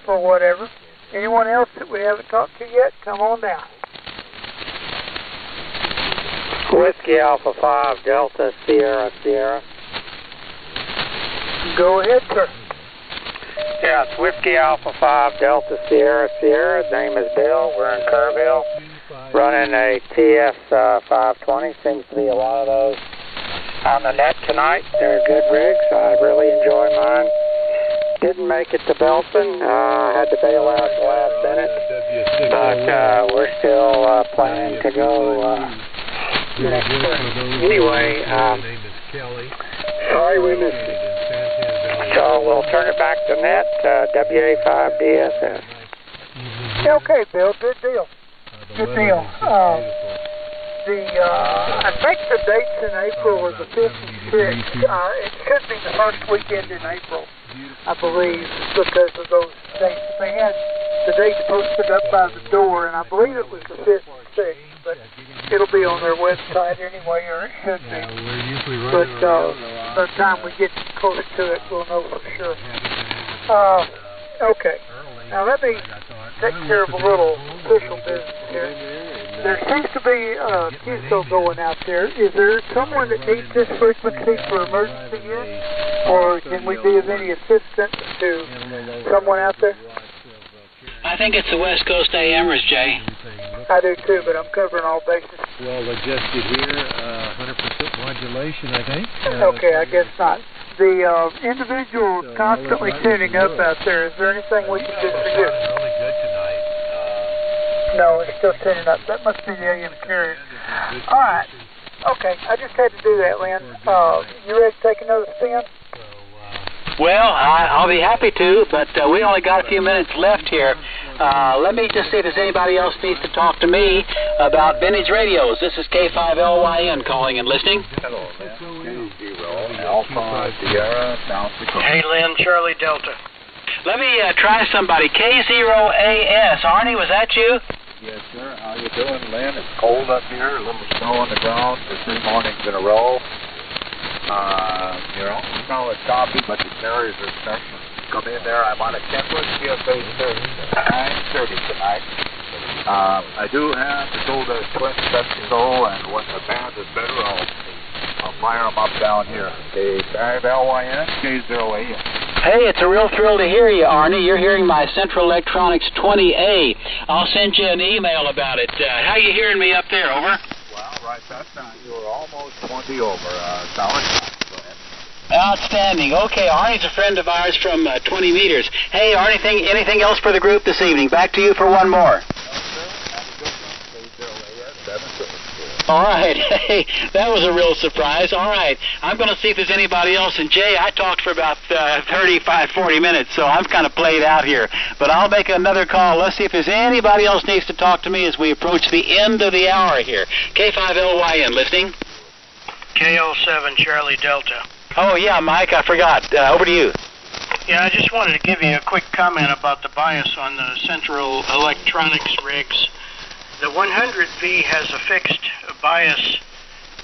for whatever. Anyone else that we haven't talked to yet, come on down. Whiskey Alpha 5 Delta Sierra Sierra. Go ahead, sir. Yeah, it's Whiskey Alpha 5 Delta Sierra Sierra. His name is Bill. We're in Kerrville, running a TS 520. Seems to be a lot of those on the net tonight. They're good rigs. I really enjoy mine. didn't make it to Belton. Had to bail out at the last minute. But we're still planning to go next week. Anyway, sorry we missed it. So we'll turn it back to net, WA5DSS. Okay, Bill, good deal. Good deal. I think the dates in April are the 5th and 6th. It should be the first weekend in April, I believe, because of those dates. They had the dates posted up by the door, and I believe it was the 5th and 6th, but it'll be on their website anyway, or it should be. But by the time we get close to it, we'll know for sure. Okay. Now let me take care of a little official business here. There seems to be a QSO going out there. Is there someone that needs this frequency for emergency use? Or can we be of any assistance to someone out there? I think it's the West Coast AMers, Jay. I do too, but I'm covering all bases. Well adjusted here, 100% modulation, I think. Okay, I guess not. The individual constantly tuning up out there, is there anything we can do for you? Really good tonight. No, it's still tuning up. That must be the AM carrier. All right. Okay, I just had to do that, Lynn. You ready to take another spin? Well, I'll be happy to, but we only got a few minutes left here. Let me just see if there's anybody else needs to talk to me about vintage radios. This is K5LYN calling and listening. Hello, man. Alpha Sierra, South Dakota. Hey, Lynn, Charlie Delta. Let me try somebody. K0AS. Arnie, was that you? Yes, sir. How you doing, Lynn? It's cold up here, a little snow on the ground for 3 mornings in a row. You're on solid copy, but the carriers are starting to come in there. I'm on a Kenwood CSA 930 tonight. I do have to go to Twin Mexico, and when the band is better, I'll fire them up down here. K5LYN, K0AN. Hey, it's a real thrill to hear you, Arnie. You're hearing my Central Electronics 20A. I'll send you an email about it. How you hearing me up there? Over? Well, right that time you were almost 20 over. Solid. Go ahead. Outstanding. Okay, Arnie's a friend of ours from 20 meters. Hey, Arnie, anything else for the group this evening? Back to you for one more. All right. Hey, that was a real surprise. All right. I'm going to see if there's anybody else. And, Jay, I talked for about 35, 40 minutes, so I'm kind of played out here. But I'll make another call. Let's see if there's anybody else needs to talk to me as we approach the end of the hour here. K5LYN, listening. KL7 Charlie Delta. Oh, yeah, Mike, I forgot. Over to you. Yeah, I just wanted to give you a quick comment about the bias on the Central Electronics rigs. The 100V has a fixed bias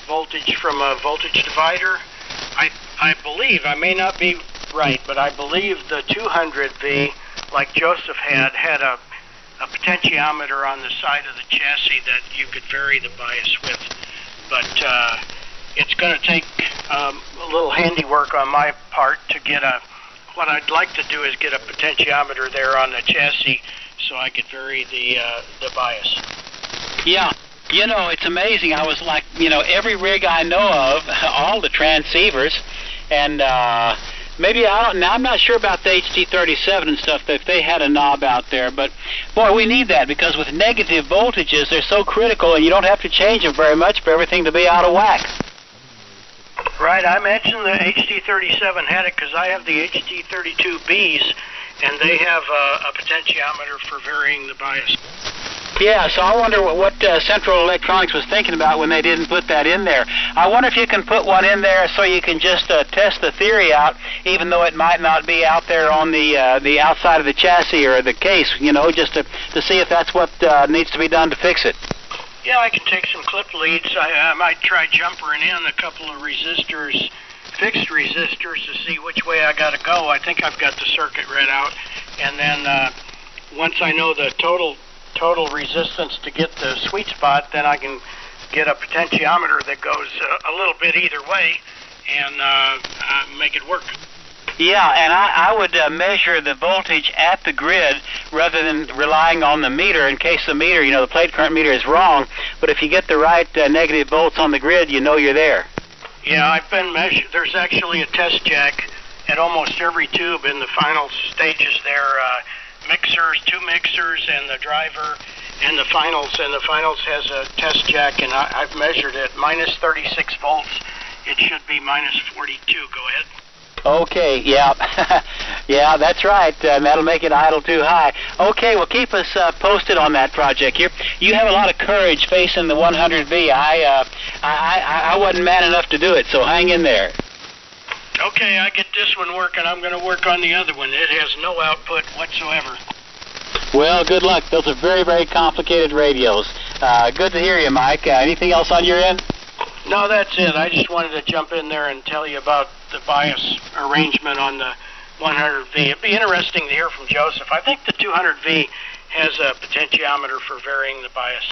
voltage from a voltage divider. I believe, I may not be right, but I believe the 200V, like Joseph had a potentiometer on the side of the chassis that you could vary the bias with. But it's going to take a little handiwork on my part to get what I'd like to do is get a potentiometer there on the chassis so I could vary the bias. Yeah. You know, it's amazing. I was like, every rig I know of, all the transceivers, and maybe I'm not sure about the HT37 and stuff, if they had a knob out there, but boy, we need that because with negative voltages, they're so critical and you don't have to change them very much for everything to be out of whack. Right, I mentioned the HT37 had it because I have the HT32Bs, and they have a potentiometer for varying the bias. Yeah, so I wonder what Central Electronics was thinking about when they didn't put that in there. I wonder if you can put one in there so you can just test the theory out, even though it might not be out there on the outside of the chassis or the case, just to see if that's what needs to be done to fix it. Yeah, I can take some clip leads. I might try jumpering in a couple of resistors, fixed resistors, to see which way I got to go. I think I've got the circuit read out. And then once I know the total resistance to get the sweet spot, then I can get a potentiometer that goes a little bit either way and make it work. Yeah, and I would measure the voltage at the grid rather than relying on the meter in case the meter, the plate current meter is wrong. But if you get the right negative volts on the grid, you're there. Yeah, I've been measured. There's actually a test jack at almost every tube in the final stages there. Mixers, 2 mixers, and the driver, and the finals. And the finals has a test jack, and I've measured it. Minus 36 volts. It should be minus 42. Go ahead. Okay, yeah. Yeah, that's right. That'll make it idle too high. Okay, well, keep us posted on that project. You have a lot of courage facing the 100V. I wasn't man enough to do it, so hang in there. Okay, I get this one working. I'm going to work on the other one. It has no output whatsoever. Well, good luck. Those are very, very complicated radios. Good to hear you, Mike. Anything else on your end? No, that's it. I just wanted to jump in there and tell you about the bias arrangement on the 100V. It'd be interesting to hear from Joseph. I think the 200V has a potentiometer for varying the bias.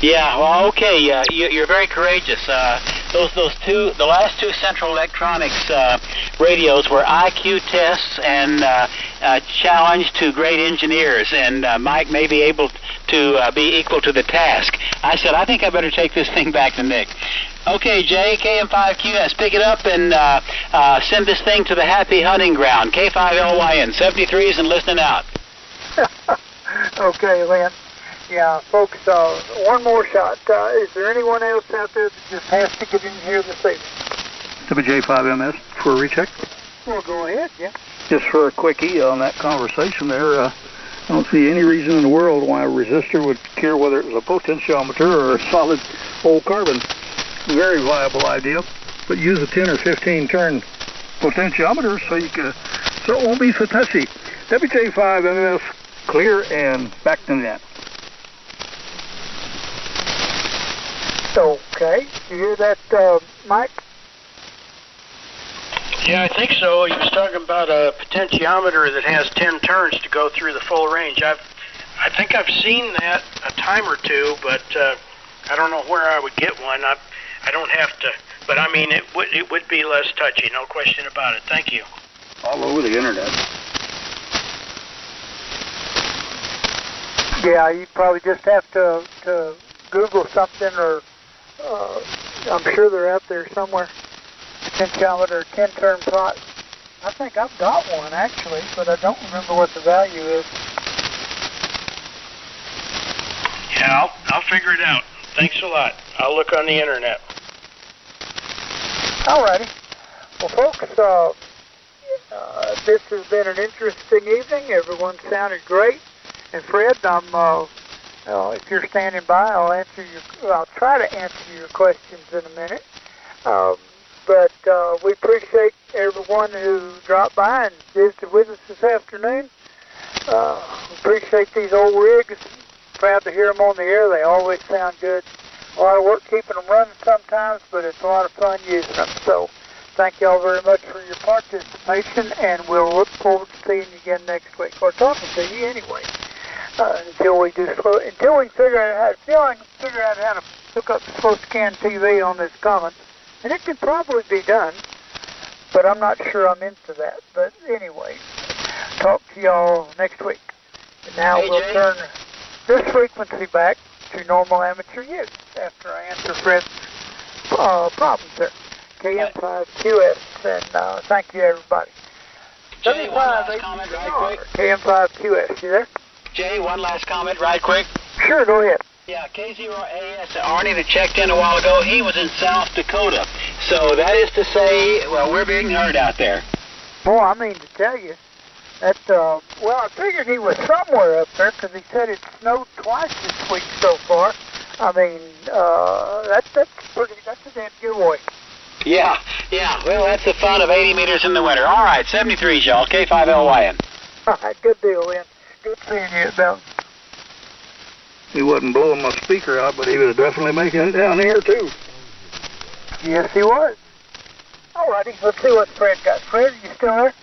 Yeah, well, okay. You're very courageous. The last two Central Electronics radios were IQ tests and challenge to great engineers, and Mike may be able to be equal to the task. I said, I think I better take this thing back to Nick. Okay, Jay, KM5QS, pick it up and send this thing to the happy hunting ground. K5LYN, 73s and listening out. Okay, Lynn. Yeah, folks, one more shot. Is there anyone else out there that just has to get in here this evening? WJ5MS for a recheck. Well, go ahead, yeah. Just for a quickie on that conversation there, I don't see any reason in the world why a resistor would care whether it was a potentiometer or a solid old carbon. Very viable idea, but use a 10 or 15 turn potentiometer so it won't be so touchy. WJ5MS clear and back to net. Okay, you hear that, Mike? Yeah, I think so. He was talking about a potentiometer that has 10 turns to go through the full range. I think I've seen that a time or two, but I don't know where I would get one. I don't have to, but I mean it would be less touchy, no question about it. Thank you. All over the internet. Yeah, you probably just have to Google something, or I'm sure they're out there somewhere. Potentiometer, 10-turn pot. I think I've got one actually, but I don't remember what the value is. Yeah, I'll figure it out. Thanks a lot. I'll look on the internet. Alrighty. Well, folks, this has been an interesting evening. Everyone sounded great. And Fred, if you're standing by, I'll try to answer your questions in a minute. But we appreciate everyone who dropped by and visited with us this afternoon. We appreciate these old rigs. Proud to hear them on the air. They always sound good. A lot of work keeping them running sometimes, but it's a lot of fun using them. So thank you all very much for your participation, and we'll look forward to seeing you again next week, or talking to you anyway. Until we figure out how to hook up the SoScan TV on this Commons. And it could probably be done, but I'm not sure I'm into that. But anyway, talk to y'all next week. And now we'll turn this frequency back to normal amateur use after I answer Fred's problems there. KM5QS, and thank you, everybody. Jay, one last comment right quick. KM5QS, you there? Jay, one last comment right quick. Sure, go ahead. Yeah, K0AS, Arnie that checked in a while ago, he was in South Dakota. So that is to say, well, we're being heard out there. Boy, I mean to tell you, that, well, I figured he was somewhere up there because he said it snowed twice this week so far. I mean, that's a damn giveaway. Yeah, well, that's the fun of 80 meters in the winter. All right, 73s, y'all, K5LYN. All right, good deal, Lynn. Good seeing you at Belton. He wasn't blowing my speaker out, but he was definitely making it down here, too. Yes, he was. All righty, let's see what Fred got. Fred, you still there?